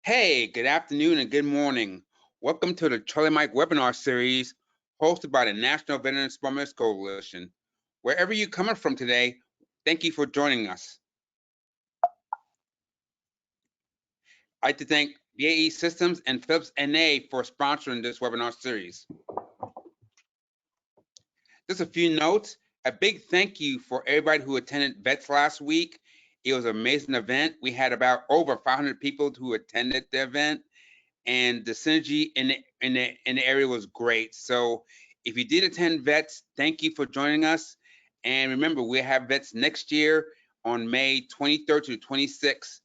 Hey, good afternoon and good morning. Welcome to the Charlie Mike webinar series hosted by the National Veteran Small Business Coalition. Wherever you're coming from today, thank you for joining us. I'd like to thank BAE Systems and Philips NA for sponsoring this webinar series. Just a few notes. A big thank you for everybody who attended VETS last week. It was an amazing event. We had about over 500 people who attended the event, and the synergy in the area was great. So if you did attend VETS, thank you for joining us. And remember, we have VETS next year on May 23rd to 26th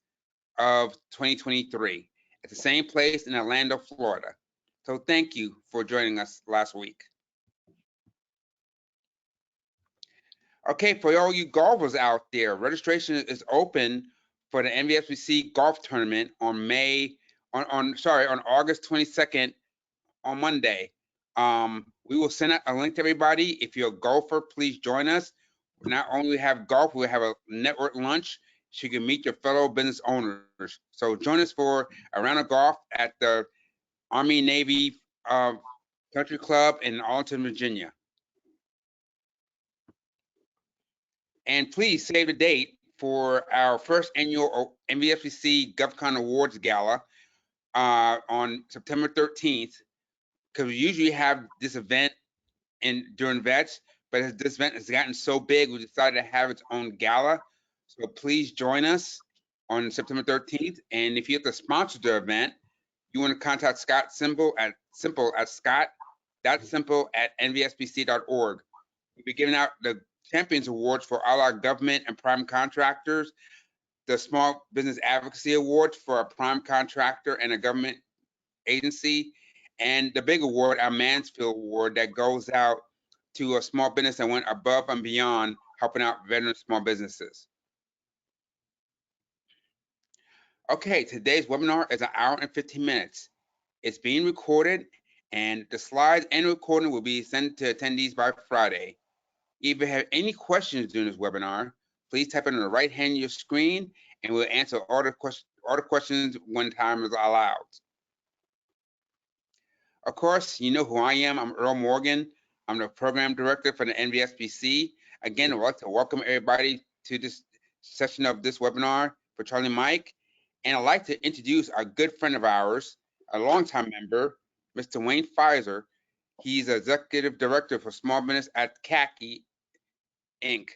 of 2023 at the same place in Orlando, Florida. So thank you for joining us last week. Okay, for all you golfers out there, registration is open for the NVSBC golf tournament on August 22nd on Monday. We will send out a link to everybody. If you're a golfer, please join us. Not only have golf, we have a network lunch so you can meet your fellow business owners. So join us for a round of golf at the Army Navy Country Club in Arlington, Virginia. And please save the date for our first annual NVFCC GovCon Awards Gala on September 13th, because we usually have this event during VETS, but this event has gotten so big, we decided to have its own gala. So please join us on September 13th. And if you have to sponsor the event, you want to contact Scott Simple at scott.simple@nvsbc.org. We'll be giving out the Champions Awards for all our government and prime contractors, the Small Business Advocacy Awards for a prime contractor and a government agency, and the big award, our Mansfield Award, that goes out to a small business that went above and beyond helping out veteran small businesses. Okay, today's webinar is 1 hour and 15 minutes. It's being recorded, and the slides and recording will be sent to attendees by Friday. If you have any questions during this webinar, please type it on the right hand of your screen, and we'll answer all the questions when time is allowed. Of course, you know who I am. I'm Earl Morgan. I'm the program director for the NVSBC. Again, I'd like to welcome everybody to this session of this webinar for Charlie Mike. And I'd like to introduce our good friend of ours, a longtime member, Mr. Wayne Pizer. He's executive director for small business at CACI, Inc.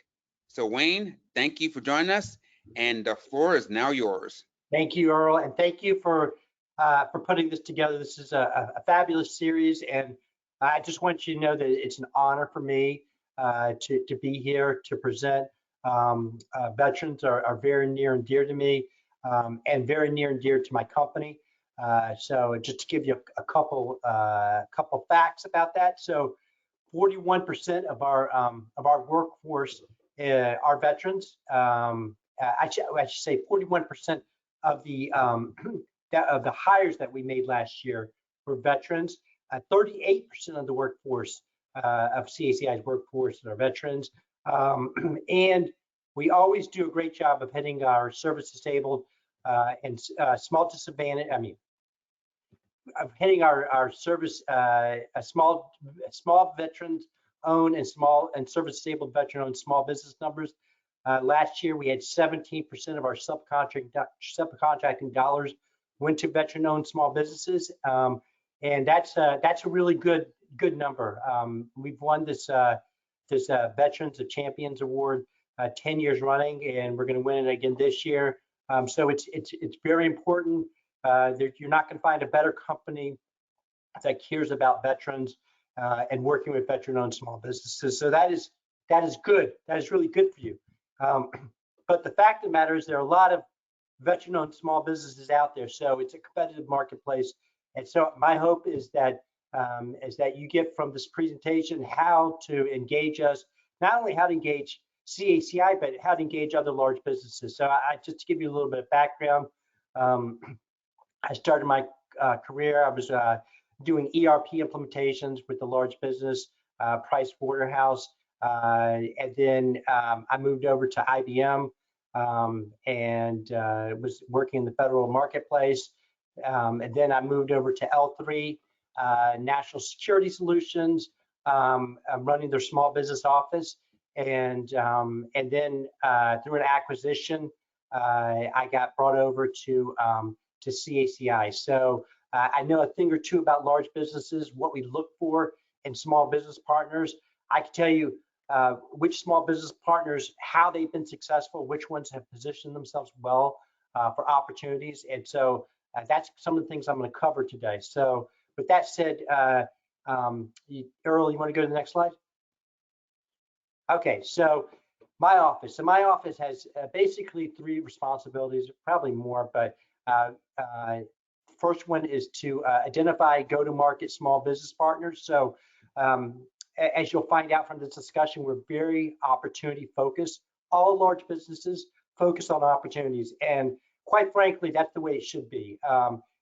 So Wayne, thank you for joining us, and the floor is now yours. Thank you, Earl, and thank you for putting this together. This is a fabulous series, and I just want you to know that it's an honor for me to be here to present. Veterans are very near and dear to me, and very near and dear to my company. So just to give you a couple facts about that. So 41% of our workforce are veterans. I should say 41% of the hires that we made last year were veterans. 38% of the workforce of CACI's workforce are veterans, and we always do a great job of hitting our service disabled and small disadvantage. Of hitting our service small veterans owned and service disabled veteran owned small business numbers. Last year we had 17% of our subcontracting dollars went to veteran owned small businesses, and that's a really good number. We've won this Veterans of Champions Award 10 years running, and we're going to win it again this year. So it's very important. You're not going to find a better company that cares about veterans and working with veteran-owned small businesses. So that is good. That is really good for you. But the fact of the matter is there are a lot of veteran-owned small businesses out there, so it's a competitive marketplace. And so my hope is that you get from this presentation how to engage us, not only how to engage CACI, but how to engage other large businesses. So just to give you a little bit of background, I started my career, I was doing ERP implementations with the large business, Price Waterhouse, and then I moved over to IBM and was working in the federal marketplace. And then I moved over to L3, National Security Solutions. I'm running their small business office. And then through an acquisition, I got brought over to CACI. So I know a thing or two about large businesses, what we look for in small business partners. I can tell you which small business partners, how they've been successful, which ones have positioned themselves well for opportunities. And so that's some of the things I'm going to cover today. So with that said, Earl, you want to go to the next slide? Okay, so my office. So my office has basically 3 responsibilities, probably more, but first one is to identify go-to-market small business partners. So as you'll find out from this discussion, we're very opportunity focused. All large businesses focus on opportunities, and quite frankly, that's the way it should be.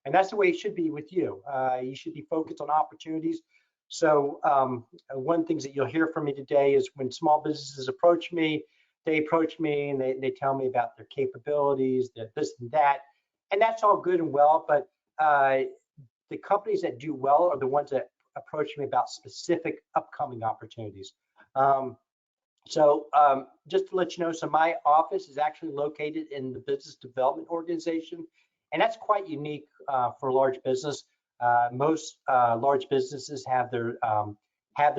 And that's the way it should be with you. You should be focused on opportunities. So one of the things that you'll hear from me today is when small businesses approach me, they approach me and they tell me about their capabilities, their this and that. And that's all good and well, but the companies that do well are the ones that approach me about specific upcoming opportunities. So just to let you know, so my office is actually located in the business development organization, and that's quite unique for large business. Most large businesses have their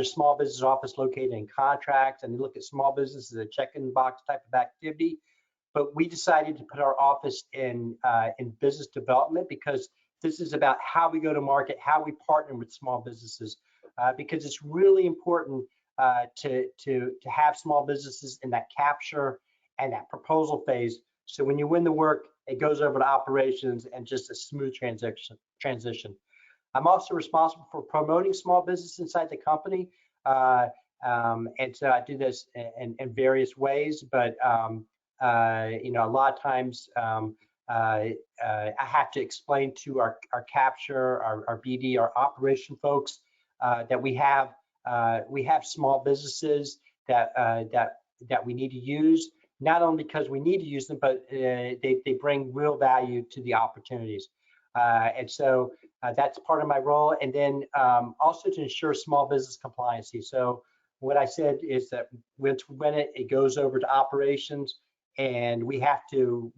small business office located in contracts, and they look at small business as a check-in box type of activity. But we decided to put our office in business development because this is about how we go to market, how we partner with small businesses, because it's really important to have small businesses in that capture and that proposal phase. So when you win the work, it goes over to operations and just a smooth transition. I'm also responsible for promoting small business inside the company. And so I do this in various ways, but you know, a lot of times I have to explain to our capture, our BD, our operation folks that we have small businesses that we need to use, not only because we need to use them, but they bring real value to the opportunities. And so that's part of my role. And then also to ensure small business compliancy. So what I said is that once we win it, it goes over to operations, and we have to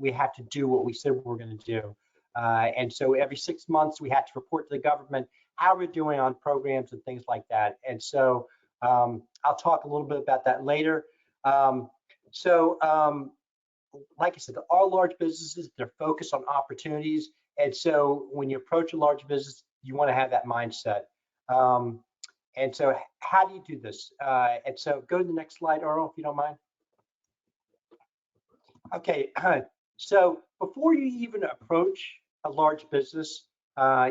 do what we said we're going to do. And so every 6 months we have to report to the government how we're doing on programs and things like that. And so I'll talk a little bit about that later. Like I said, all large businesses, they're focused on opportunities. And so when you approach a large business, you want to have that mindset. And so how do you do this? And so go to the next slide, Earl, if you don't mind. Okay, so before you even approach a large business,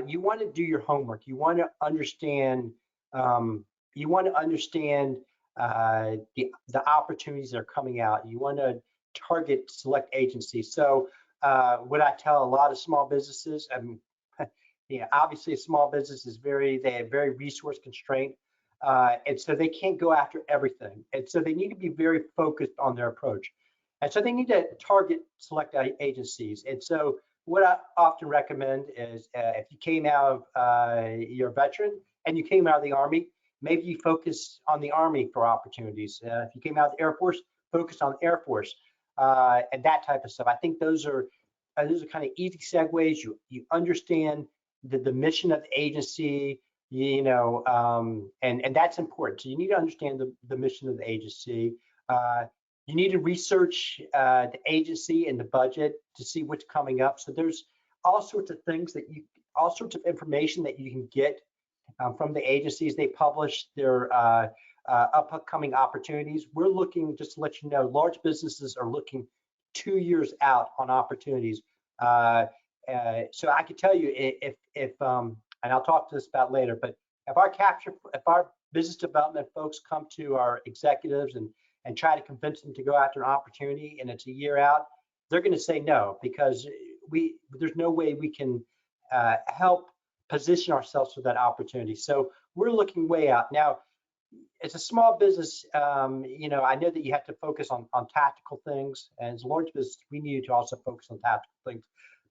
you want to do your homework. You want to understand. You want to understand the opportunities that are coming out. You want to target select agencies. So what I tell a lot of small businesses, yeah, obviously a small business is they have very resource constraint, and so they can't go after everything. And so they need to be very focused on their approach. And so they need to target select agencies. And so what I often recommend is if you came out of, you're a veteran and you came out of the Army, maybe you focus on the Army for opportunities. If you came out of the Air Force, focus on the Air Force and that type of stuff. I think those are kind of easy segues. You understand the mission of the agency, you know, and that's important. So you need to understand the mission of the agency. You need to research the agency and the budget to see what's coming up. So there's all sorts of things all sorts of information that you can get from the agencies. They publish their upcoming opportunities. We're looking, just to let you know, large businesses are looking 2 years out on opportunities. So I could tell you if and I'll talk to this about later, but if our business development folks come to our executives and try to convince them to go after an opportunity and it's a year out, they're going to say no, because there's no way we can help position ourselves for that opportunity. So we're looking way out. Now, As a small business, I know that you have to focus on tactical things, and as a large business, we need to also focus on tactical things.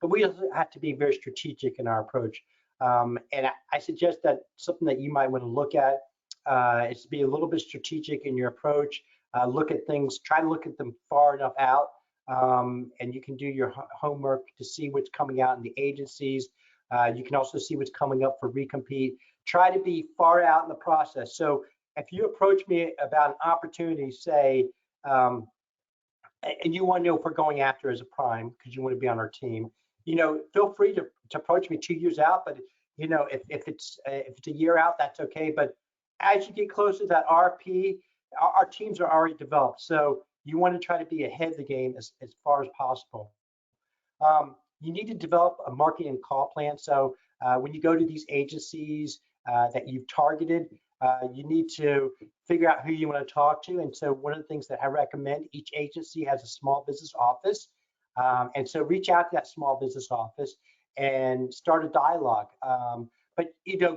But we also have to be very strategic in our approach. And I suggest that something that you might want to look at is to be a little bit strategic in your approach. Look at things, try to look at them far enough out, and you can do your homework to see what's coming out in the agencies. You can also see what's coming up for recompete. Try to be far out in the process. So if you approach me about an opportunity, say, and you want to know if we're going after as a prime because you want to be on our team, feel free to approach me 2 years out. But if it's a year out, that's okay. But as you get closer to that RP, our teams are already developed. So you want to try to be ahead of the game as far as possible. You need to develop a marketing and call plan. So when you go to these agencies that you've targeted, you need to figure out who you want to talk to. And so one of the things that I recommend, each agency has a small business office. And so reach out to that small business office and start a dialogue. But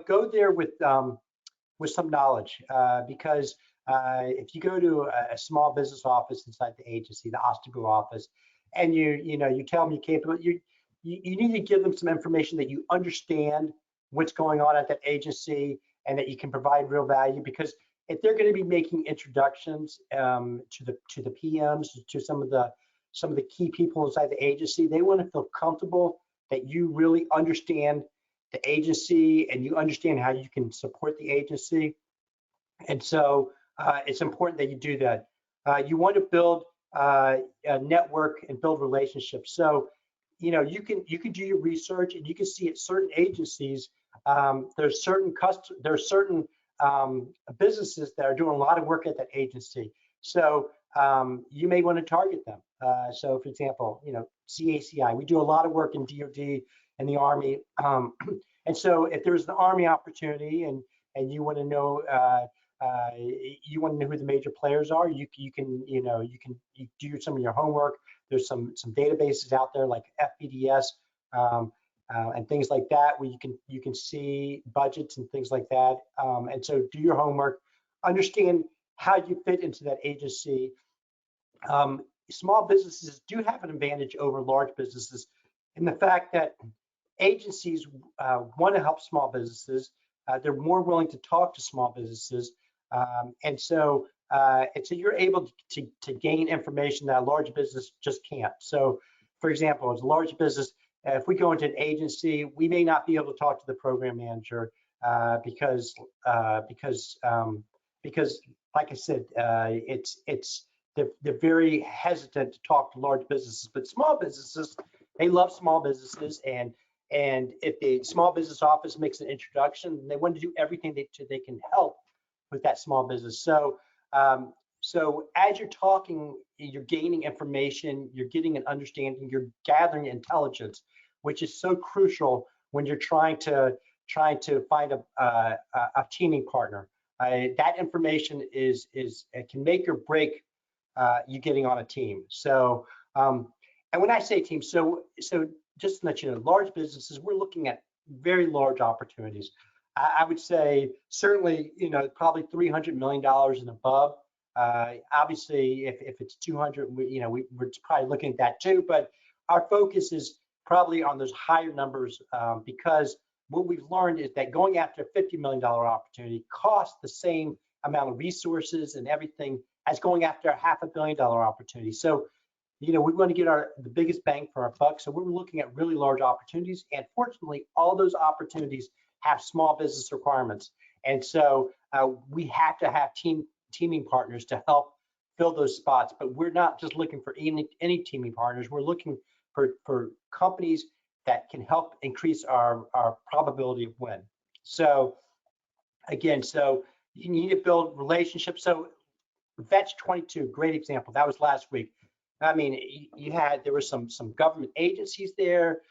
go there with some knowledge, because if you go to a small business office inside the agency, the Ostabu office, and you tell them you're capable, you need to give them some information that you understand what's going on at that agency and that you can provide real value. Because if they're going to be making introductions to the PMs, to some of the key people inside the agency, they want to feel comfortable that you really understand the agency and you understand how you can support the agency. And so it's important that you do that. You want to build a network and build relationships. So you can do your research and you can see at certain agencies there's certain businesses that are doing a lot of work at that agency. So you may want to target them. So for example, CACI, we do a lot of work in DoD and the Army. And so if there's an Army opportunity and you want to know who the major players are, you can do some of your homework. There's some databases out there like FBDS and things like that where you can see budgets and things like that. And so do your homework, understand how you fit into that agency. Small businesses do have an advantage over large businesses in the fact that agencies want to help small businesses. They're more willing to talk to small businesses. And so you're able to gain information that a large business just can't. So for example, as a large business, if we go into an agency, we may not be able to talk to the program manager because like I said, they're very hesitant to talk to large businesses. But small businesses, they love small businesses, and if the small business office makes an introduction, they want to do everything they can help with that small business. So as you're talking, you're gaining information, you're getting an understanding, you're gathering intelligence, which is so crucial when you're trying to find a teaming partner. That information it can make or break you getting on a team. So and when I say team, so just to let you know, large businesses, we're looking at very large opportunities. I would say certainly, probably $300 million and above. Obviously, if it's 200, we're probably looking at that too. But our focus is probably on those higher numbers because what we've learned is that going after a $50 million opportunity costs the same amount of resources and everything as going after a $500 million opportunity. So we want to get the biggest bang for our buck. So we're looking at really large opportunities. And fortunately, all those opportunities have small business requirements. And so we have to have teaming partners to help fill those spots. But we're not just looking for any teaming partners. We're looking for companies that can help increase our probability of win. So again, you need to build relationships. So MIKE'22, great example. That was last week. I mean, there were some government agencies there.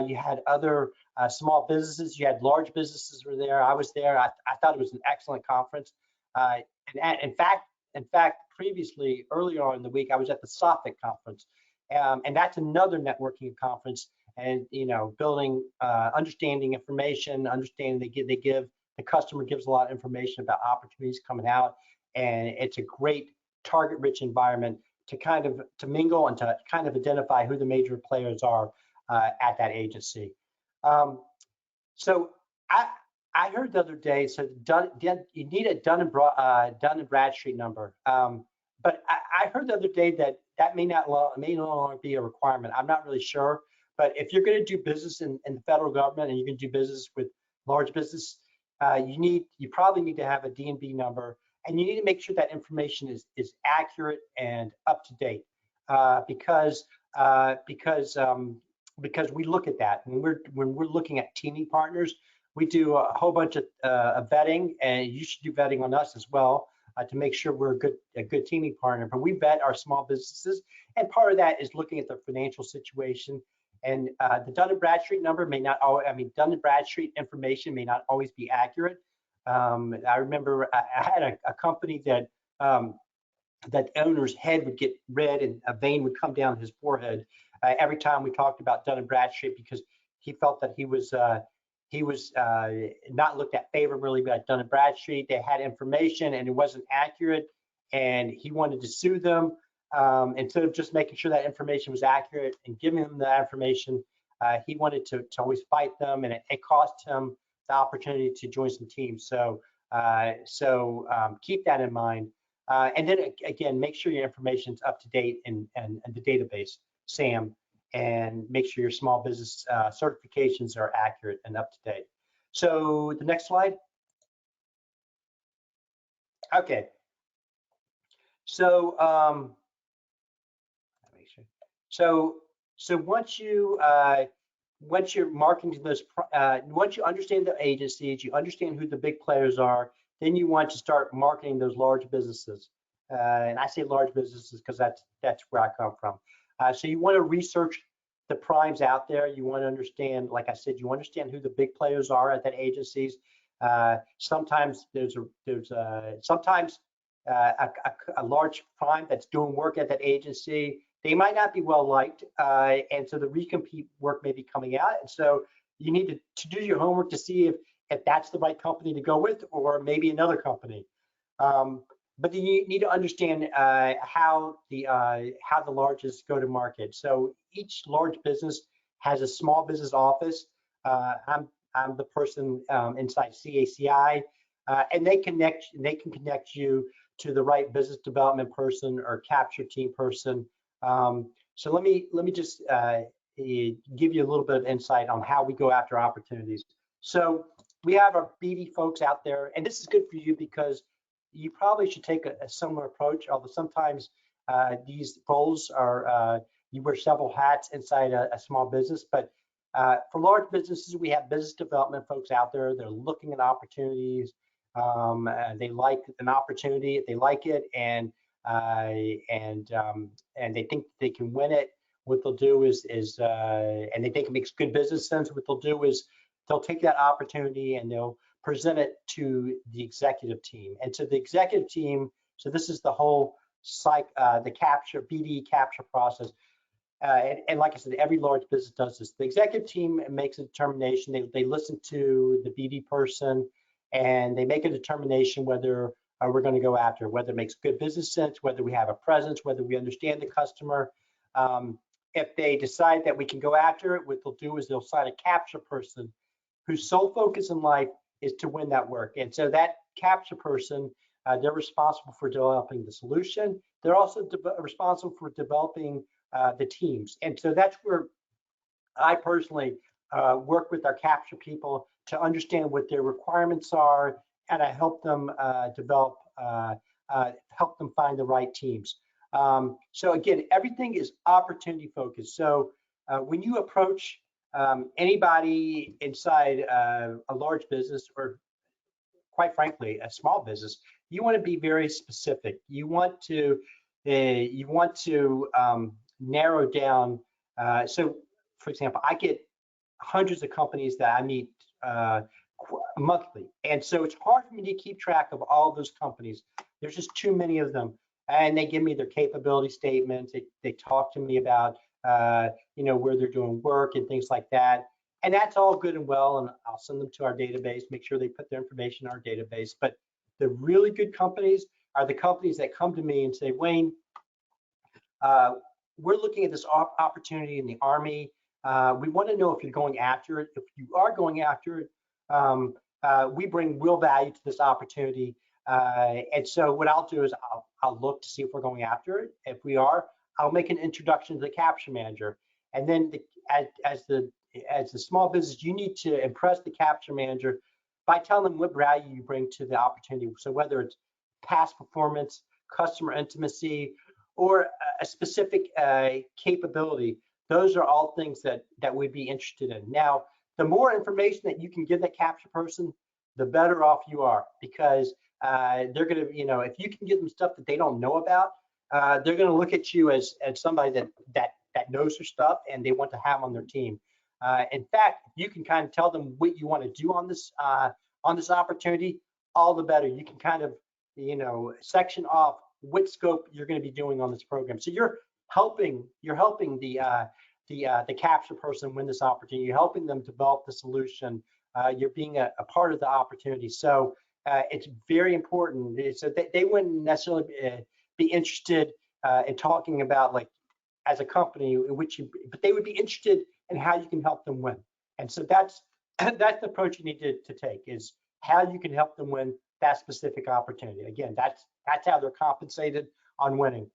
You had other small businesses. You had large businesses were there. I was there. I thought it was an excellent conference. And in fact, previously, earlier on in the week, I was at the SOFIC conference, and that's another networking conference. And building, understanding information, understanding they give The customer gives a lot of information about opportunities coming out, and it's a great target-rich environment to mingle and to kind of identify who the major players are at that agency. So I heard the other day, so you need a Dun and Bradstreet number. But I heard the other day that may no longer be a requirement. I'm not really sure. But if you're going to do business in the federal government and you're going to do business with large business, you probably need to have a D&B number, and you need to make sure that information is accurate and up to date, because we look at that when we're looking at teaming partners. We do a whole bunch of vetting, and you should do vetting on us as well to make sure we're a good teaming partner. But we vet our small businesses, and part of that is looking at their financial situation. And the Dun and Bradstreet number may not always, Dun and Bradstreet information may not always be accurate. I remember I had a company that that owner's head would get red and a vein would come down his forehead every time we talked about Dun and Bradstreet, because he felt that he was not looked at favorably by Dun and Bradstreet. They had information and it wasn't accurate, and he wanted to sue them. Instead of just making sure that information was accurate and giving them that information, he wanted to always fight them, and it cost him the opportunity to join some teams. So keep that in mind. And then again, make sure your information is up to date in the database, SAM, and make sure your small business certifications are accurate and up to date. So the next slide. Okay. So once you're marketing to those, once you understand the agencies, you understand who the big players are, then you want to start marketing those large businesses. And I say large businesses because that's where I come from. So you want to research the primes out there. You want to understand, like I said, you understand who the big players are at that agencies. Sometimes there's a large prime that's doing work at that agency. They might not be well liked, and so the recompete work may be coming out. And so you need to do your homework to see if that's the right company to go with, or maybe another company. But you need to understand how the largest go to market. So each large business has a small business office. I'm the person inside CACI, and they can connect you to the right business development person or capture team person. So let me just give you a little bit of insight on how we go after opportunities. So we have our BD folks out there, and this is good for you because you probably should take a similar approach, although sometimes these roles are, you wear several hats inside a small business. But for large businesses, we have business development folks out there. They're looking at opportunities. They like an opportunity, if they like it, and they think they can win it. What they'll do is and they think it makes good business sense. What they'll do is they'll take that opportunity and they'll present it to the executive team. And so the executive team, so this is the whole the BD capture process. And like I said, every large business does this. The executive team makes a determination. They listen to the BD person, and they make a determination whether we're going to go after, whether it makes good business sense, whether we have a presence, whether we understand the customer. If they decide that we can go after it, what they'll do is they'll sign a capture person whose sole focus in life is to win that work. And so that capture person, they're responsible for developing the solution. They're also responsible for developing the teams. And so that's where I personally work with our capture people to understand what their requirements are, and I help them help them find the right teams. So again, everything is opportunity focused. So when you approach anybody inside a large business, or quite frankly, a small business, you want to be very specific. You want to narrow down. So, for example, I get hundreds of companies that I meet monthly, and so it's hard for me to keep track of all those companies. There's just too many of them, and they give me their capability statements. They talk to me about where they're doing work and things like that. And that's all good and well, and I'll send them to our database, make sure they put their information in our database. But the really good companies are the companies that come to me and say, Wayne, we're looking at this opportunity in the Army. We want to know if you're going after it. If you are going after it, we bring real value to this opportunity. And so what I'll do is I'll look to see if we're going after it. If we are, I'll make an introduction to the capture manager. And then as the small business, you need to impress the capture manager by telling them what value you bring to the opportunity. So whether it's past performance, customer intimacy, or a specific capability, those are all things that we'd be interested in. Now, the more information that you can give that capture person, the better off you are, because they're going to, if you can give them stuff that they don't know about, they're going to look at you as somebody that knows their stuff and they want to have on their team. In fact, you can kind of tell them what you want to do on this opportunity, all the better. You can kind of, section off what scope you're going to be doing on this program. So you're helping the capture person win this opportunity. You're helping them develop the solution. You're being a part of the opportunity. So it's very important. So they wouldn't necessarily be interested in talking about, like, as a company, but they would be interested in how you can help them win. And so that's the approach you need to take, is how you can help them win that specific opportunity. Again, that's how they're compensated on winning.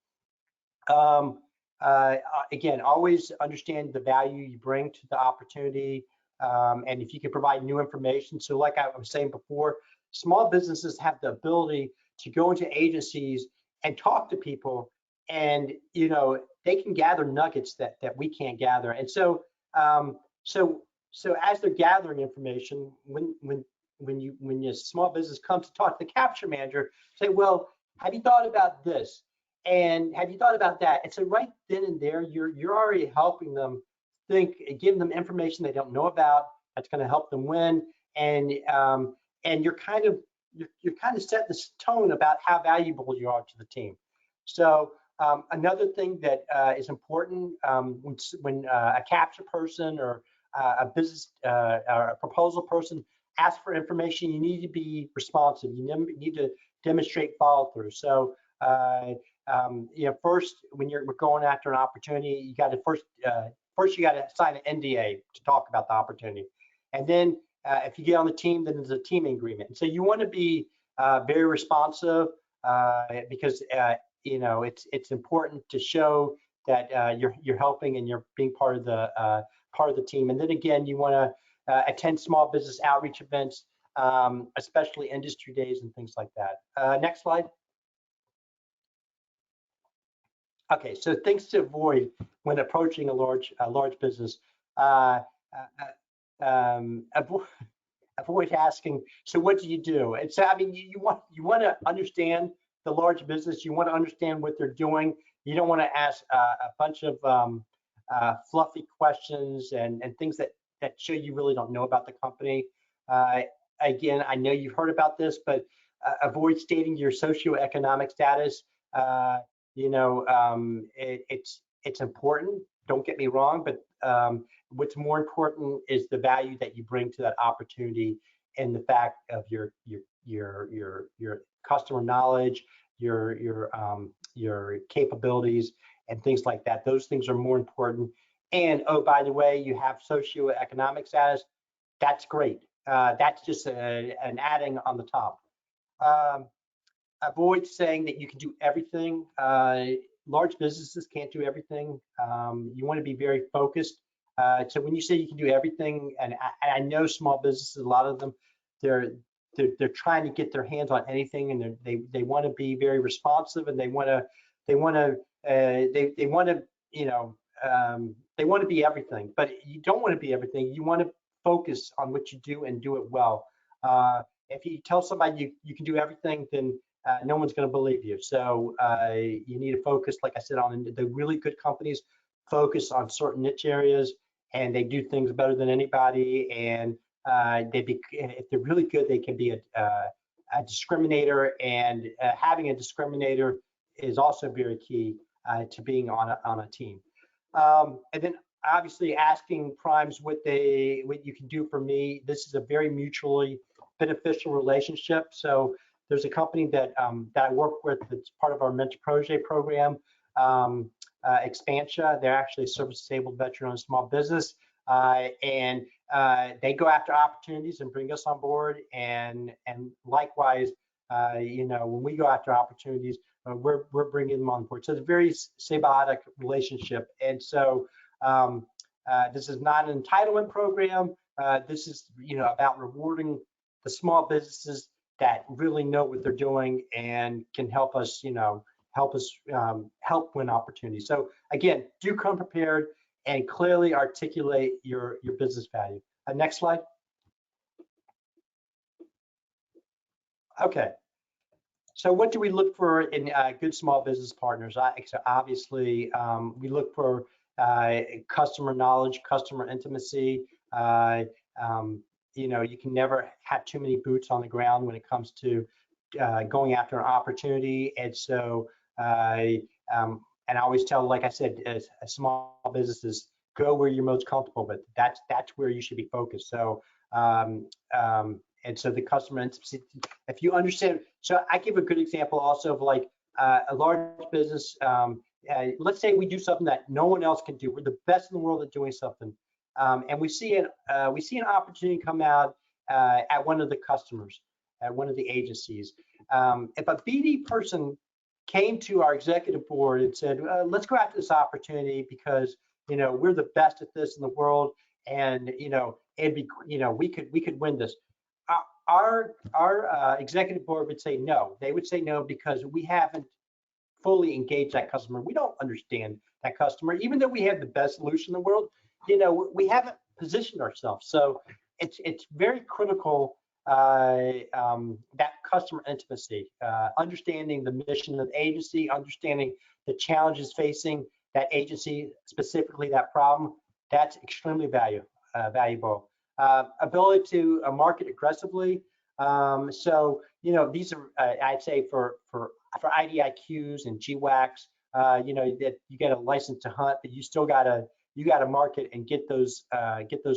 Again, always understand the value you bring to the opportunity, and if you can provide new information. So like I was saying before, small businesses have the ability to go into agencies and talk to people, and they can gather nuggets that we can't gather. And so so as they're gathering information, when your small business comes to talk to the capture manager, say, well, have you thought about this? And have you thought about that? And so right then and there, you're already helping them think, giving them information they don't know about that's going to help them win. And you're kind of setting this tone about how valuable you are to the team. So another thing that is important when a capture person or a business or a proposal person asks for information, you need to be responsive. You need to demonstrate follow through. So first, when we're going after an opportunity, you got to first you got to sign an NDA to talk about the opportunity, and then if you get on the team, then there's a teaming agreement. And so you want to be very responsive because it's important to show that you're helping and you're being part of the team. And then again, you want to attend small business outreach events, especially industry days and things like that. Next slide. Okay, so things to avoid when approaching a large business. Avoid asking, so what do you do? And so, I mean, you want to understand the large business. You want to understand what they're doing. You don't want to ask a bunch of fluffy questions and things that show you really don't know about the company. Again, I know you've heard about this, but avoid stating your socioeconomic status. It's important. Don't get me wrong, but what's more important is the value that you bring to that opportunity, and the fact of your customer knowledge, your capabilities, and things like that. Those things are more important. And oh, by the way, you have socioeconomic status. That's great. That's just an adding on the top. Avoid saying that you can do everything. Large businesses can't do everything. You want to be very focused. So when you say you can do everything, and I know small businesses, a lot of them, they're trying to get their hands on anything, and they want to be very responsive, and they want to be everything. But you don't want to be everything. You want to focus on what you do and do it well. If you tell somebody you can do everything, then no one's going to believe you. So you need to focus, like I said, on the really good companies. Focus on certain niche areas, and they do things better than anybody. And if they're really good, they can be a discriminator. And having a discriminator is also very key to being on a team. And then obviously asking primes what you can do for me. This is a very mutually beneficial relationship. So there's a company that I work with that's part of our mentor protege program, Expansia. They're actually a service-disabled veteran-owned small business, and they go after opportunities and bring us on board. And likewise, when we go after opportunities, we're bringing them on board. So it's a very symbiotic relationship. And so this is not an entitlement program. This is about rewarding the small businesses that really know what they're doing and can help us help win opportunities. So again, do come prepared and clearly articulate your business value. Next slide. Okay. So what do we look for in good small business partners? So obviously, we look for customer knowledge, customer intimacy. You can never have too many boots on the ground when it comes to going after an opportunity. And so, and I always tell, like I said, as small businesses, go where you're most comfortable with. That's where you should be focused. So, and so the customer intimacy, if you understand, so I give a good example also of like a large business. Let's say we do something that no one else can do. We're the best in the world at doing something, and we see an opportunity come out at one of the customers, at one of the agencies. If a BD person came to our executive board and said, "Let's go after this opportunity because we're the best at this in the world, and it'd be we could win this." Our executive board would say no. They would say no because we haven't fully engaged that customer. We don't understand that customer, even though we have the best solution in the world. We haven't positioned ourselves. So it's very critical that customer intimacy, understanding the mission of the agency, understanding the challenges facing that agency, specifically that problem. That's extremely valuable. Ability to market aggressively. So these are I'd say for IDIQs and GWACs, that you get a license to hunt, but you still gotta market and get those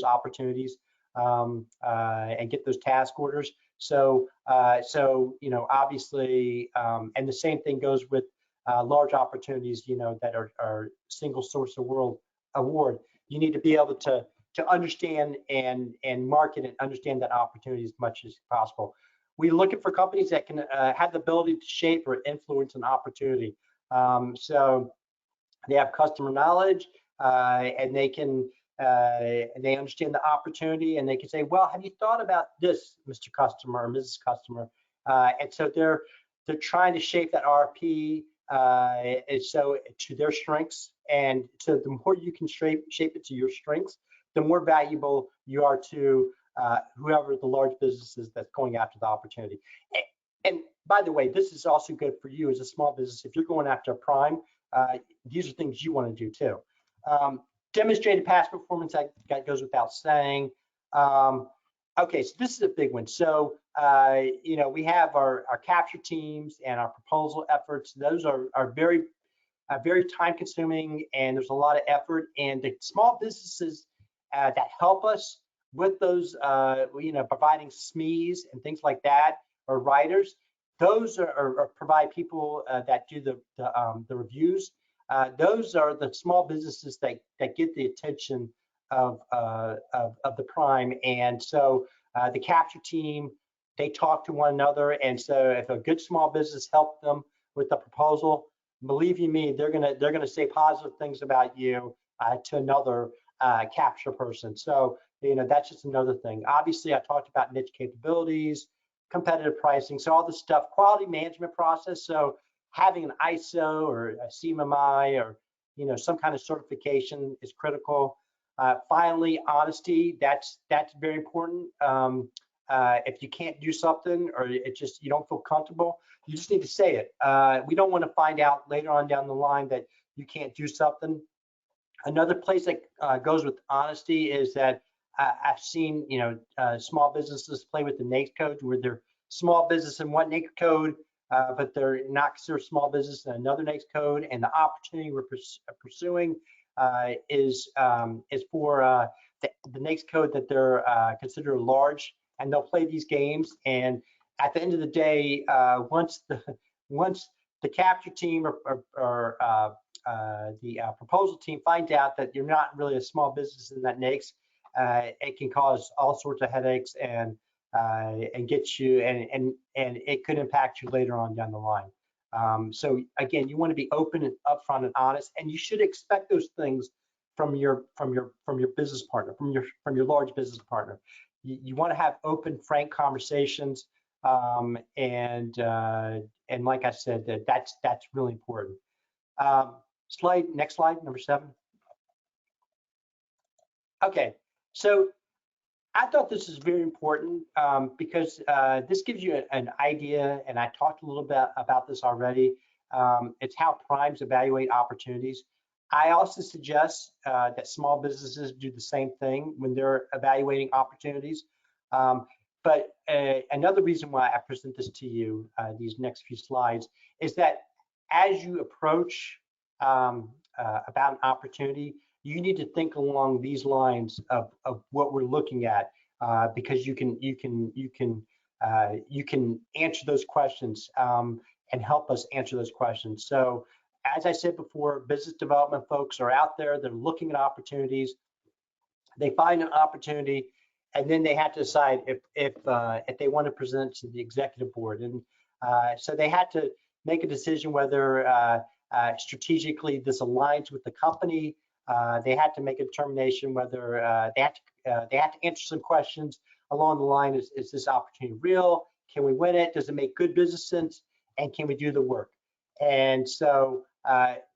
opportunities and get those task orders. So obviously, and the same thing goes with large opportunities, that are single source award. You need to be able to understand and market and understand that opportunity as much as possible. We're looking for companies that can have the ability to shape or influence an opportunity. So they have customer knowledge, and they can they understand the opportunity, and they can say, "Well, have you thought about this, Mr. Customer or Mrs. Customer?" And so they're trying to shape that RFP and so to their strengths. And so the more you can shape it to your strengths, the more valuable you are to whoever the large business is that's going after the opportunity. And by the way, this is also good for you as a small business. If you're going after a prime, these are things you want to do too. Demonstrated past performance, that goes without saying. Okay, so this is a big one. So we have our capture teams and our proposal efforts. Those are very time consuming, and there's a lot of effort. And the small businesses that help us with those, providing SMEs and things like that, or writers, those are provide people that do the reviews. Those are the small businesses that get the attention of the prime. And so the capture team, they talk to one another. And so if a good small business helped them with the proposal, believe you me, they're gonna say positive things about you to another capture person. So that's just another thing. Obviously, I talked about niche capabilities, competitive pricing, so all this stuff, quality management process. So having an ISO or a CMMI or some kind of certification is critical. Finally, honesty. That's very important. If you can't do something, or you don't feel comfortable, you just need to say it. We don't want to find out later on down the line that you can't do something. Another place that goes with honesty is that I've seen small businesses play with the NAICS code, where they're small business in one NAICS code, but they're not considered small business in another NAICS code. And the opportunity we're pursuing, is for the NAICS code that they're considered large, and they'll play these games. And at the end of the day, once the capture team or the proposal team find out that you're not really a small business in that NAICS, it can cause all sorts of headaches and get you, and it could impact you later on down the line. So again, you want to be open and upfront and honest, and you should expect those things from your business partner, from your large business partner. You want to have open, frank conversations, and like I said, that's really important. Next slide, number 7. Okay, so I thought this is very important because this gives you an idea, and I talked a little bit about this already. It's how primes evaluate opportunities. I also suggest that small businesses do the same thing when they're evaluating opportunities. But another reason why I present this to you, these next few slides, is that as you approach about an opportunity, you need to think along these lines of what we're looking at, because you can answer those questions and help us answer those questions. So, as I said before, business development folks are out there. They're looking at opportunities. They find an opportunity, and then they have to decide if they want to present to the executive board. And so they had to make a decision whether strategically this aligns with the company. They had to make a determination whether they had to answer some questions along the line: is this opportunity real? Can we win it? Does it make good business sense? And can we do the work? And so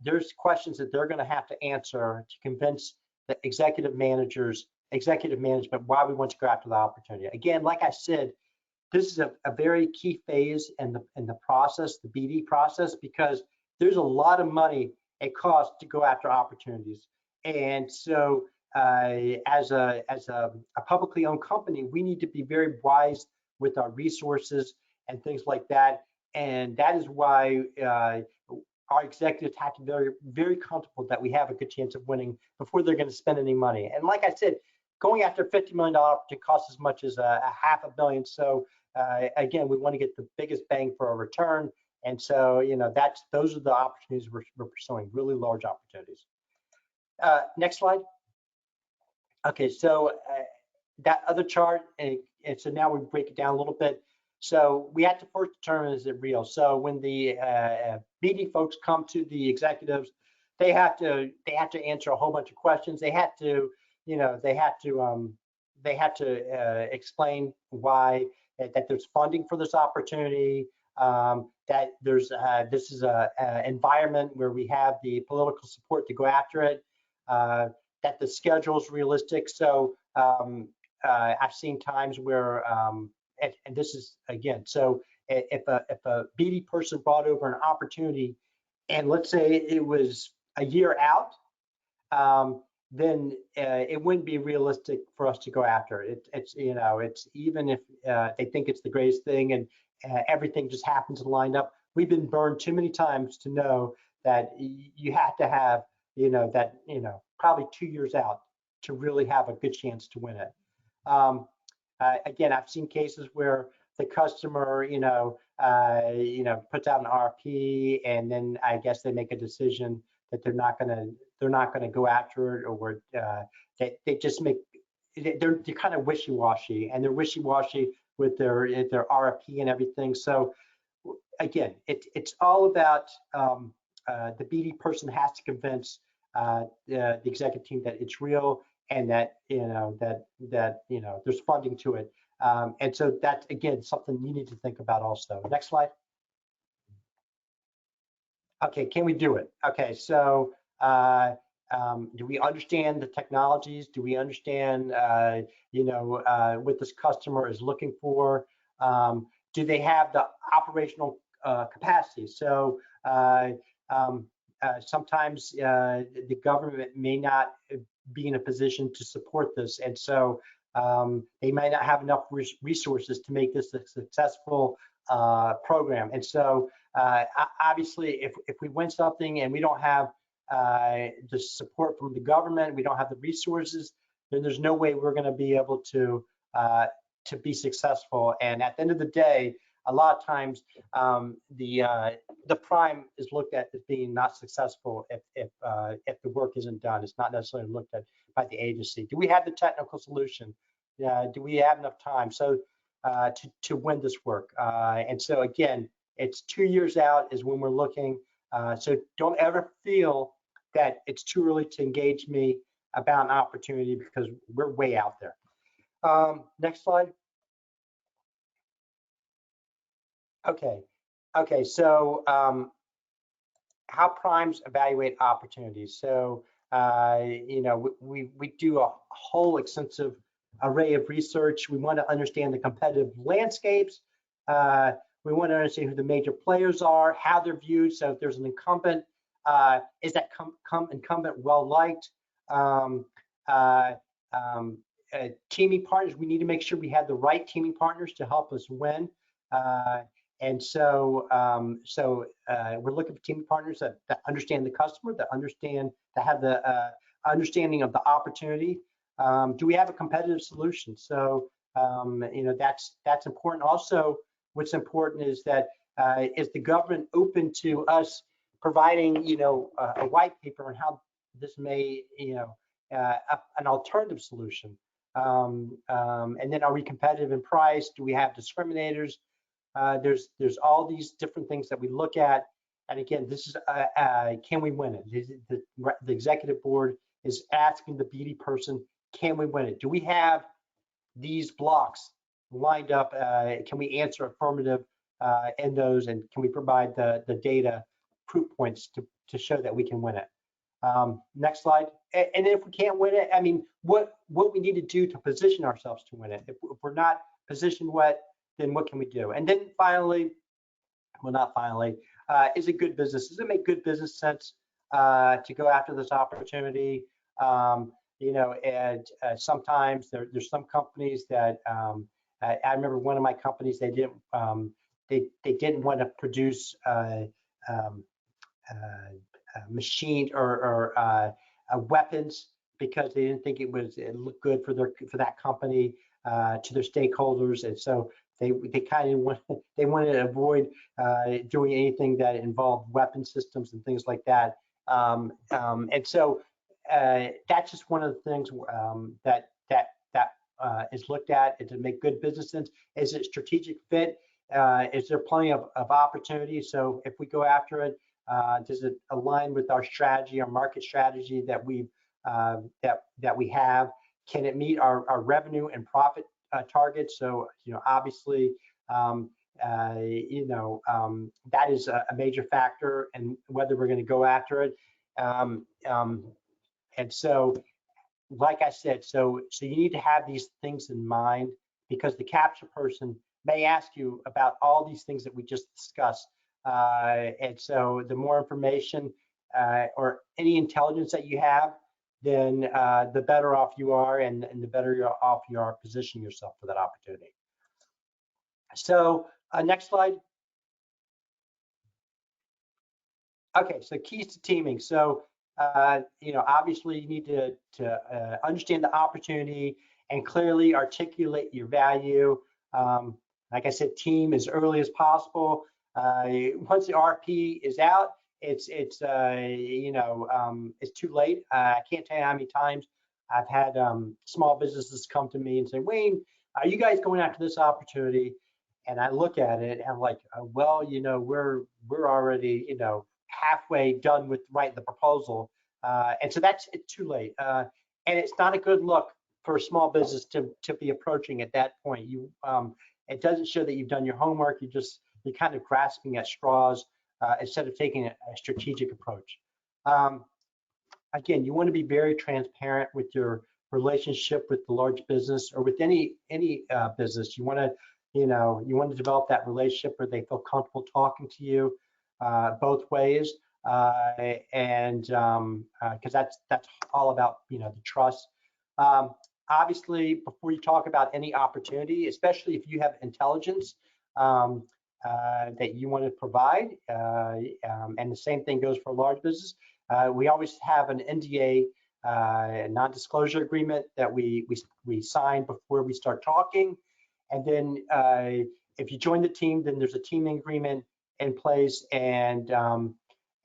there's questions that they're going to have to answer to convince the executive management why we want to go after the opportunity. Again, like I said, this is a very key phase in the process, the BD process, because there's a lot of money it costs to go after opportunities. And so as a publicly owned company, we need to be very wise with our resources and things like that. And that is why our executives have to be very, very comfortable that we have a good chance of winning before they're going to spend any money. And like I said, going after $50 million opportunity costs as much as $500 million. So again, we want to get the biggest bang for our return. And so, those are the opportunities we're pursuing, really large opportunities. Next slide. Okay, so that other chart, and so now we break it down a little bit. So we have to first determine, is it real? So when the BD folks come to the executives, they have to answer a whole bunch of questions. They have to, explain why that there's funding for this opportunity, that there's this is a environment where we have the political support to go after it, that the schedule is realistic. So I've seen times where and this is, again, so if a BD person brought over an opportunity, and let's say it was a year out, then it wouldn't be realistic for us to go after it. It's even if they think it's the greatest thing and everything just happens to line up. We've been burned too many times to know that you have to have probably 2 years out to really have a good chance to win it. Again, I've seen cases where the customer, puts out an RFP, and then I guess they make a decision that they're not gonna go after it, or they just they're kind of wishy-washy, and they're wishy-washy with their RFP and everything. So again, it's all about the BD person has to convince the executive team that it's real, and that there's funding to it, and so that's, again, something you need to think about also. Next slide. Okay, can we do it? Okay, so do we understand the technologies? Do we understand what this customer is looking for? Do they have the operational capacity? So sometimes the government may not be in a position to support this, and so they might not have enough resources to make this a successful program. And so obviously, if we win something and we don't have the support from the government, we don't have the resources, then there's no way we're going to be able to be successful. And at the end of the day, a lot of times the prime is looked at as being not successful if the work isn't done. It's not necessarily looked at by the agency. Do we have the technical solution? Do we have enough time to win this work? And so again, it's 2 years out is when we're looking. So don't ever feel that it's too early to engage me about an opportunity, because we're way out there. Next slide. Okay. So how primes evaluate opportunities. So we do a whole extensive array of research. We want to understand the competitive landscapes. We want to understand who the major players are, how they're viewed. So if there's an incumbent, is that incumbent well liked? Teaming partners, we need to make sure we have the right teaming partners to help us win. And so we're looking for teaming partners that understand the customer, that have the understanding of the opportunity. Do we have a competitive solution? So that's important. Also, what's important is that is the government open to us providing a white paper on how this may an alternative solution, and then are we competitive in price? Do we have discriminators? There's all these different things that we look at, and again, this is can we win it? The executive board is asking the BD person, can we win it? Do we have these blocks lined up? Can we answer affirmative in those, and can we provide the data proof points to show that we can win it? Next slide. And if we can't win it, I mean, what we need to do to position ourselves to win it. If we're not positioned then what can we do? And then finally, well, not finally, is it good business? Does it make good business sense to go after this opportunity? And sometimes there's some companies that I remember one of my companies, they didn't want to produce machined or weapons because they didn't think it looked good for that company to their stakeholders, and so they kind of wanted to avoid doing anything that involved weapon systems and things like that. And so that's just one of the things that is looked at. Is it make good business sense? Is it strategic fit? Is there plenty of opportunity? So if we go after it, does it align with our strategy, our market strategy that we have? Can it meet our revenue and profit targets? So obviously that is a major factor in whether we're going to go after it. And so, like I said, so you need to have these things in mind, because the capture person may ask you about all these things that we just discussed. And so the more information or any intelligence that you have, then the better off you are, and the better off you are positioning yourself for that opportunity. So next slide. Okay, so keys to teaming. So obviously you need to understand the opportunity and clearly articulate your value. Like I said, team as early as possible. Once the RP is out, it's too late. I can't tell you how many times I've had small businesses come to me and say, Wayne, are you guys going after this opportunity? And I look at it and I'm like, well, we're already halfway done with writing the proposal, and so it's too late. And it's not a good look for a small business to be approaching at that point. It doesn't show that you've done your homework. You're kind of grasping at straws instead of taking a strategic approach. Again, you want to be very transparent with your relationship with the large business or with any business. You want to develop that relationship where they feel comfortable talking to you both ways, and because that's all about the trust. Obviously, before you talk about any opportunity, especially if you have intelligence that you want to provide, and the same thing goes for a large business, We always have an NDA, non-disclosure agreement that we sign before we start talking. And then if you join the team, then there's a teaming agreement in place. And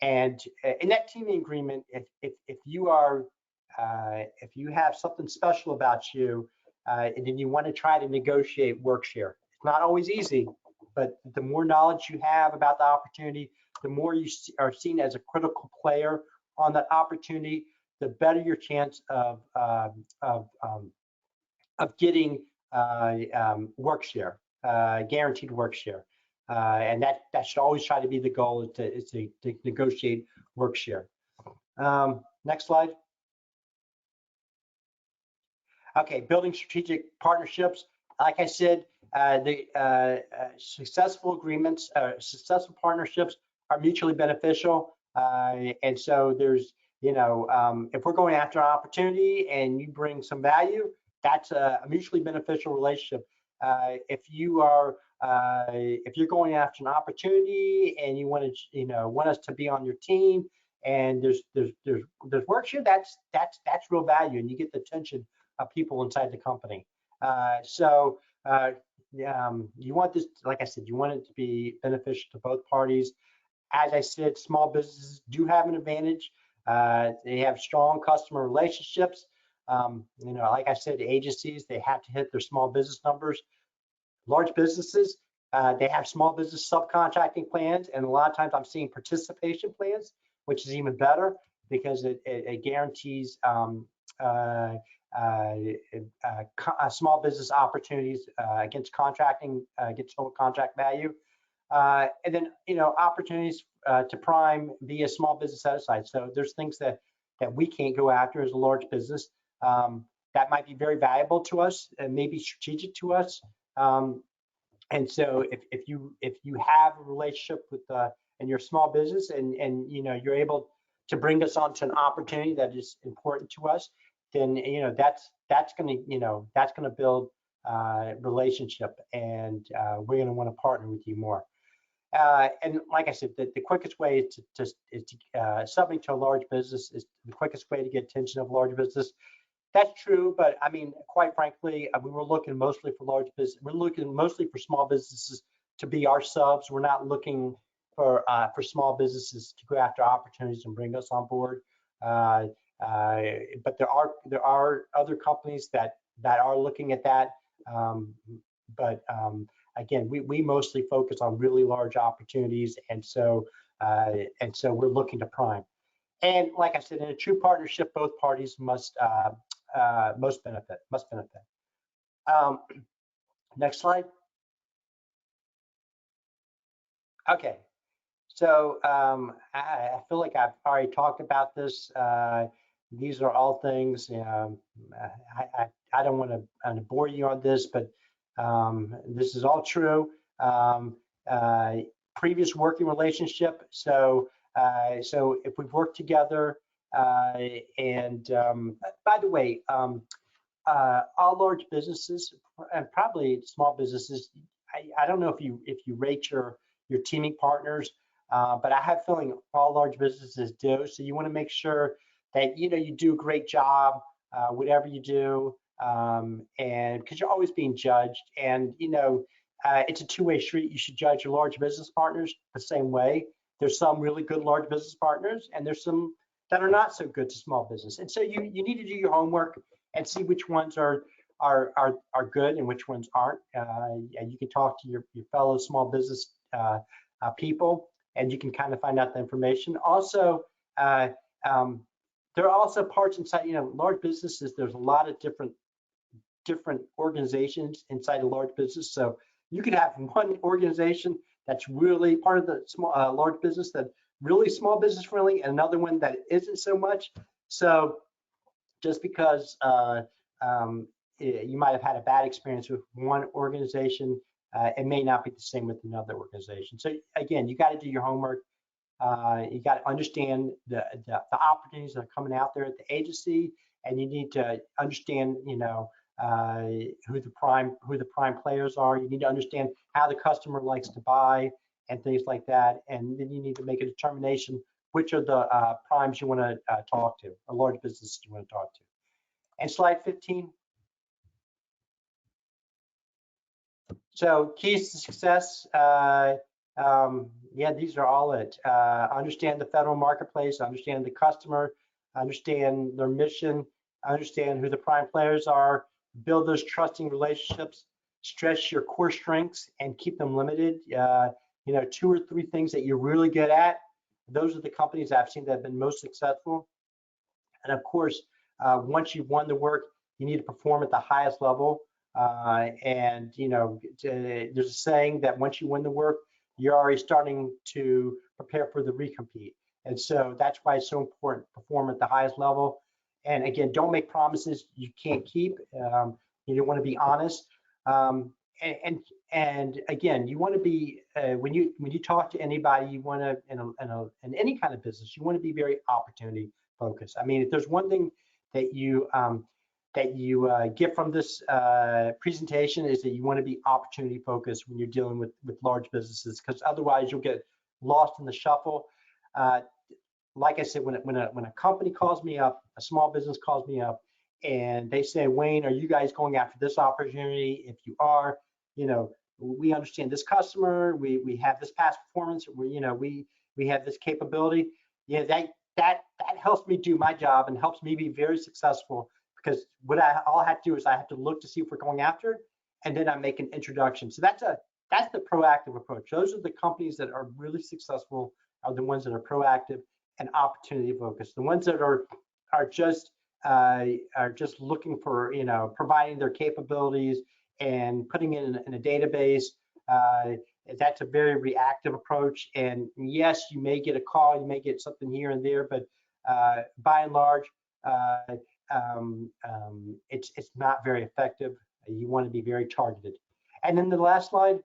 in that teaming agreement, if you are if you have something special about you, and then you want to try to negotiate work share, it's not always easy, but the more knowledge you have about the opportunity, the more you are seen as a critical player on that opportunity, the better your chance of getting work share, guaranteed work share. And that should always try to be the goal, is to negotiate work share. Next slide. Okay, building strategic partnerships. Like I said, the successful agreements, successful partnerships are mutually beneficial. And so there's, if we're going after an opportunity and you bring some value, that's a mutually beneficial relationship. If you're going after an opportunity and you want to, want us to be on your team, and there's work share, that's real value, and you get the attention of people inside the company. So you want this, like I said, you want it to be beneficial to both parties. As I said, small businesses do have an advantage. They have strong customer relationships. Like I said, agencies, they have to hit their small business numbers. Large businesses, they have small business subcontracting plans, and a lot of times I'm seeing participation plans, which is even better because it guarantees small business opportunities against contracting, against total contract value. And then, opportunities to prime via small business set aside. So there's things that we can't go after as a large business that might be very valuable to us and maybe strategic to us. And so if you have a relationship with in your small business and you're able to bring us onto an opportunity that is important to us, then that's going to build relationship, and we're going to want to partner with you more. And like I said, the quickest way to subbing to a large business is the quickest way to get attention of a large business. That's true, but I mean, quite frankly, we were looking mostly for large business. We're looking mostly for small businesses to be our subs. We're not looking for small businesses to go after opportunities and bring us on board. But there are other companies that are looking at that. Again, we mostly focus on really large opportunities, and so we're looking to prime. And like I said, in a true partnership, both parties must benefit. Next slide. Okay, so I feel like I've already talked about this. These are all things. I don't want to bore you on this, but this is all true. Previous working relationship. So if we've worked together, and by the way, all large businesses and probably small businesses, I don't know if you rate your teaming partners, but I have a feeling all large businesses do. So you want to make sure that you do a great job, whatever you do, and because you're always being judged, and it's a two-way street. You should judge your large business partners the same way. There's some really good large business partners, and there's some that are not so good to small business. And so you need to do your homework and see which ones are good and which ones aren't. And you can talk to your fellow small business people, and you can kind of find out the information. Also, there are also parts inside, large businesses. There's a lot of different organizations inside a large business. So you can have one organization that's really part of the small large business that's really small business friendly, and another one that isn't so much. So just because you might have had a bad experience with one organization, it may not be the same with another organization. So again, you got to do your homework. You got to understand the opportunities that are coming out there at the agency, and you need to understand, who the prime players are. You need to understand how the customer likes to buy and things like that. And then you need to make a determination which are the primes you want to talk to, or large businesses you want to talk to. And slide 15. So keys to success, yeah, these are all it. Understand the federal marketplace, understand the customer, understand their mission, understand who the prime players are, build those trusting relationships, stress your core strengths and keep them limited. You know, 2 or 3 things that you're really good at. Those are the companies I've seen that have been most successful. And of course, once you've won the work, you need to perform at the highest level. And you know, there's a saying that once you win the work, you're already starting to prepare for the recompete. And so that's why it's so important to perform at the highest level. And again, don't make promises you can't keep. You want to be honest. And again, you want to be when you talk to anybody, you want to in any kind of business, you want to be very opportunity focused. I mean, if there's one thing that you get from this presentation is that you want to be opportunity focused when you're dealing with large businesses, because otherwise you'll get lost in the shuffle. Like I said, when a company calls me up, a small business calls me up, and they say, Wayne, are you guys going after this opportunity? If you are, you know, we understand this customer, we have this past performance, we have this capability. Yeah, that helps me do my job and helps me be very successful, because all I have to do is I have to look to see if we're going after it, and then I make an introduction. So that's the proactive approach. Those are the companies that are really successful, are the ones that are proactive and opportunity focused. The ones that are just looking for, you know, providing their capabilities and putting it in a database. That's a very reactive approach. And yes, you may get a call, you may get something here and there, but by and large, it's not very effective. You want to be very targeted. And then the last slide.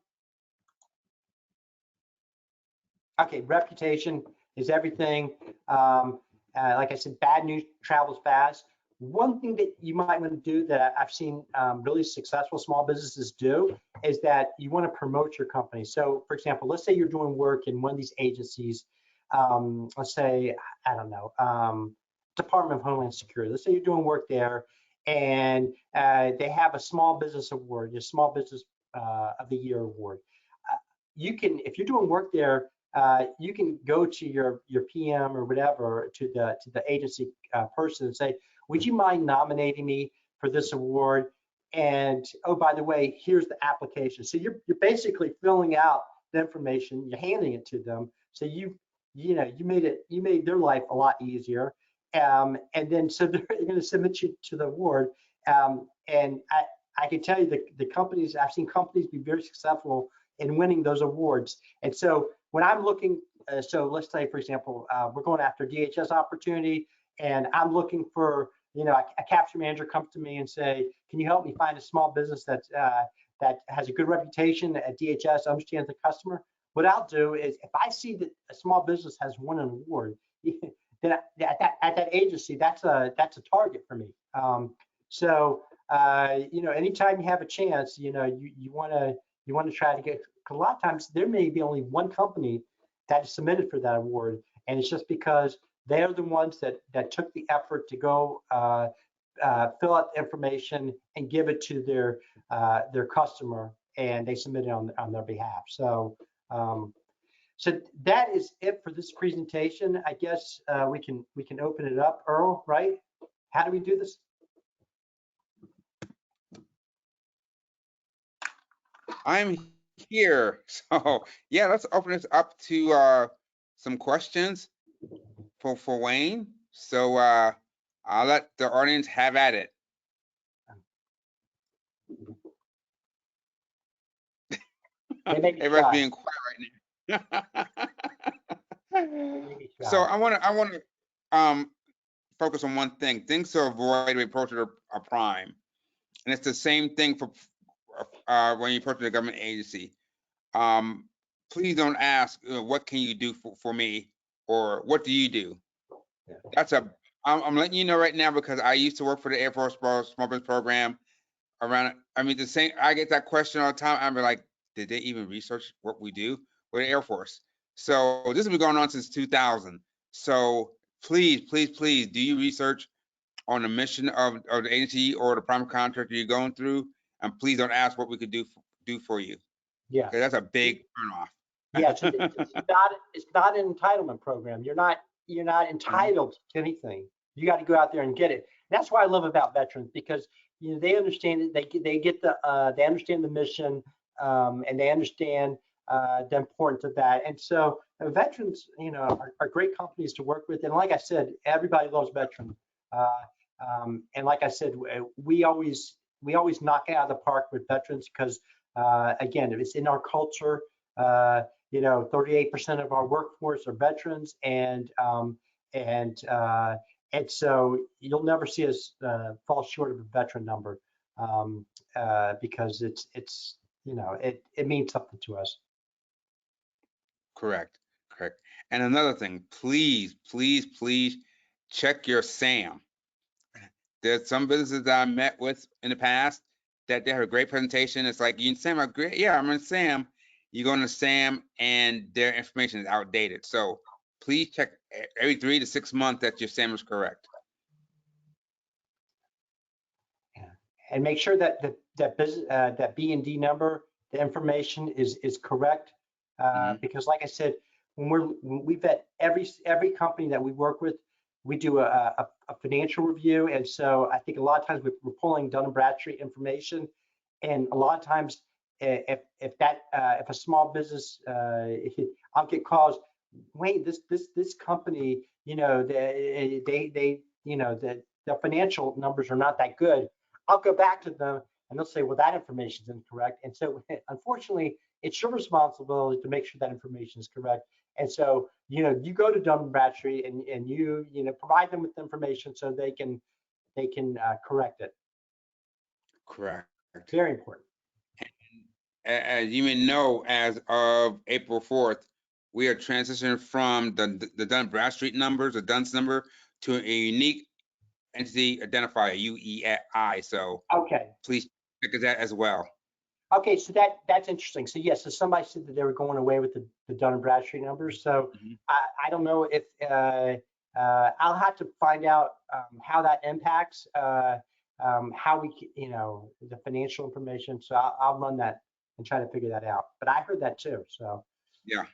Okay, reputation is everything. Like I said, bad news travels fast. One thing that you might want to do that I've seen really successful small businesses do is that you want to promote your company. So, for example, let's say you're doing work in one of these agencies. Let's say, I don't know, Department of Homeland Security. Let's say you're doing work there, and they have a small business award, your small business of the year award. You can, if you're doing work there, you can go to your PM or whatever, to the agency person and say, would you mind nominating me for this award? And oh, by the way, here's the application. So you're basically filling out the information, you're handing it to them. So you made their life a lot easier. And then so they're going to submit you to the award. And I can tell you the companies, I've seen companies be very successful in winning those awards. And so when I'm looking, so let's say, for example, we're going after a DHS opportunity, and I'm looking for, you know, a capture manager comes to me and say, can you help me find a small business that has a good reputation at DHS, understands the customer? What I'll do is, if I see that a small business has won an award, then at that agency, that's a target for me. You know, anytime you have a chance, you know, you want to try to get. Because a lot of times there may be only one company that is submitted for that award, and it's just because they're the ones that took the effort to go fill out the information and give it to their customer, and they submit it on their behalf. So so that is it for this presentation. I guess we can open it up. Earl, right? How do we do this? I'm here. So yeah, let's open this up to some questions for Wayne. So I'll let the audience have at it. Everybody's being quiet right now. So I want to focus on one thing: things to avoid when you approach a prime, and it's the same thing for when you approach a government agency. Please don't ask, what can you do for me, or what do you do? Yeah. I'm letting you know right now, because I used to work for the Air Force Small Business Program. I mean, the same. I get that question all the time. I'm like, did they even research what we do? We're the Air Force. So this has been going on since 2000. So please, please, please do your research on the mission of the agency or the prime contractor you're going through, and please don't ask what we could do for you, because Yes. that's a big turnoff. Yes, it's not an entitlement program. You're not Mhm. entitled to anything. You got to go out there and get it. That's what I love about veterans, because they understand it. They understand the mission, and they understand the importance of that. And so veterans, are great companies to work with. And like I said, everybody loves veterans. Uh, and like I said, we always knock it out of the park with veterans, because again, if it's in our culture. 38% of our workforce are veterans, and so you'll never see us fall short of a veteran number, because it means something to us. Correct, correct. And another thing, please, please, please check your SAM. There's some businesses that I met with in the past that they have a great presentation. It's like, you in SAM? Great. Yeah, I'm in SAM. You go into SAM and their information is outdated. So please check every 3 to 6 months that your SAM is correct. Yeah. And make sure that B and D number, the information is correct, Mhm. because like I said, when we vet every company that we work with, we do a financial review. And so I think a lot of times we're pulling Dun and Bradstreet information, and a lot of times if a small business, I'll get calls, Wayne, this company, the financial numbers are not that good. I'll go back to them and they'll say, well, that information is incorrect. And so unfortunately, it's your responsibility to make sure that information is correct. And so, you go to Dun and Bradstreet, and you provide them with information so they can correct it. Correct. Very important. As you may know, as of April 4th, we are transitioning from the Dun Bradstreet numbers, the DUNS number, to a unique entity identifier, UEI. So Okay. please check that as well. Okay, so that's interesting. So yes, so somebody said that they were going away with the Dun and Bradstreet numbers. So Mhm. I don't know if I'll have to find out how that impacts how the financial information. So I'll run that and try to figure that out. But I heard that too. So Yeah.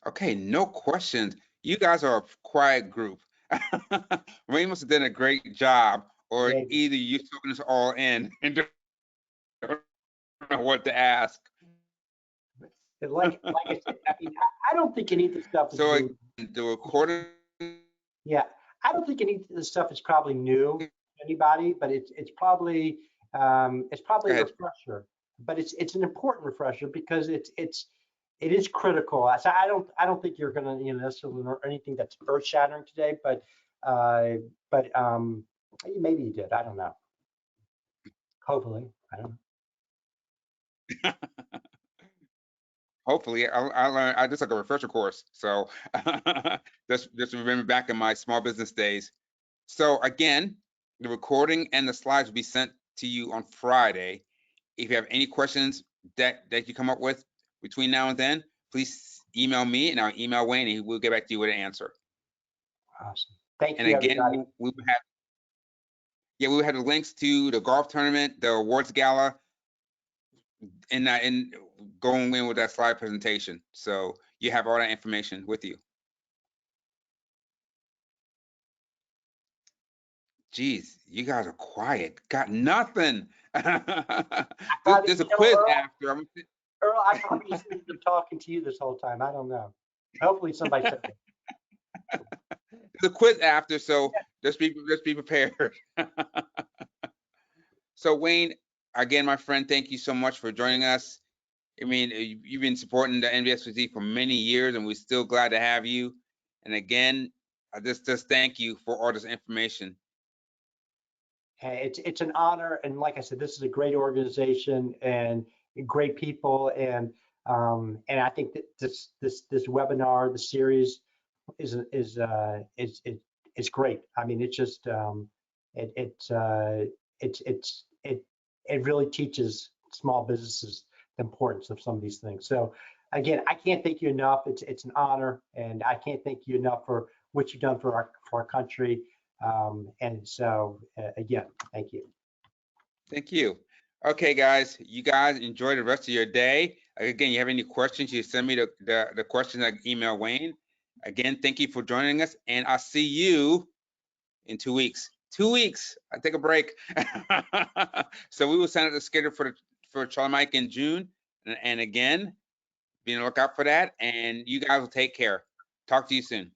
Okay, no questions. You guys are a quiet group. Ray must have done a great job, or maybe. either you're soaking us all in and don't know what to ask. But like I said, I mean, I don't think any of this stuff is So new. again, the recording. Yeah, I don't think any of this stuff is probably new to anybody, but it's probably Go a ahead. refresher. But it's an important refresher, because it is critical. So I don't think you're gonna necessarily learn anything that's earth shattering today, uh, but maybe you did. I don't know. Hopefully, I don't know. Hopefully, I learned. I just took a refresher course, so just remember back in my small business days. So again, the recording and the slides will be sent to you on Friday. If you have any questions that you come up with between now and then, please email me, and I'll email Wayne, and we'll get back to you with an answer. Awesome. Thank And you, again, everybody. we will have the links to the golf tournament, the awards gala, and going in with that slide presentation. So you have all that information with you. Geez, you guys are quiet. Got nothing. There's a quiz after. Earl, I probably just been talking to you this whole time. I don't know. Hopefully somebody said it. There's a quiz after, so just be prepared. So Wayne, again, my friend, thank you so much for joining us. I mean, you've been supporting the NBSPC for many years, and we're still glad to have you. And again, I just thank you for all this information. Hey, it's an honor, and like I said, this is a great organization and great people, and I think that this webinar, the series, is great. I mean, it's just it it really teaches small businesses the importance of some of these things. So again, I can't thank you enough. It's an honor, and I can't thank you enough for what you've done for our country. And so, again, thank you. Thank you. Okay, guys, you guys enjoy the rest of your day. Again, you have any questions, you send me the questions, I email Wayne. Again, thank you for joining us, and I'll see you in 2 weeks. 2 weeks. I take a break. So we will send out the schedule for Charlie Mike in June. And again, be on the lookout for that. And you guys will take care. Talk to you soon.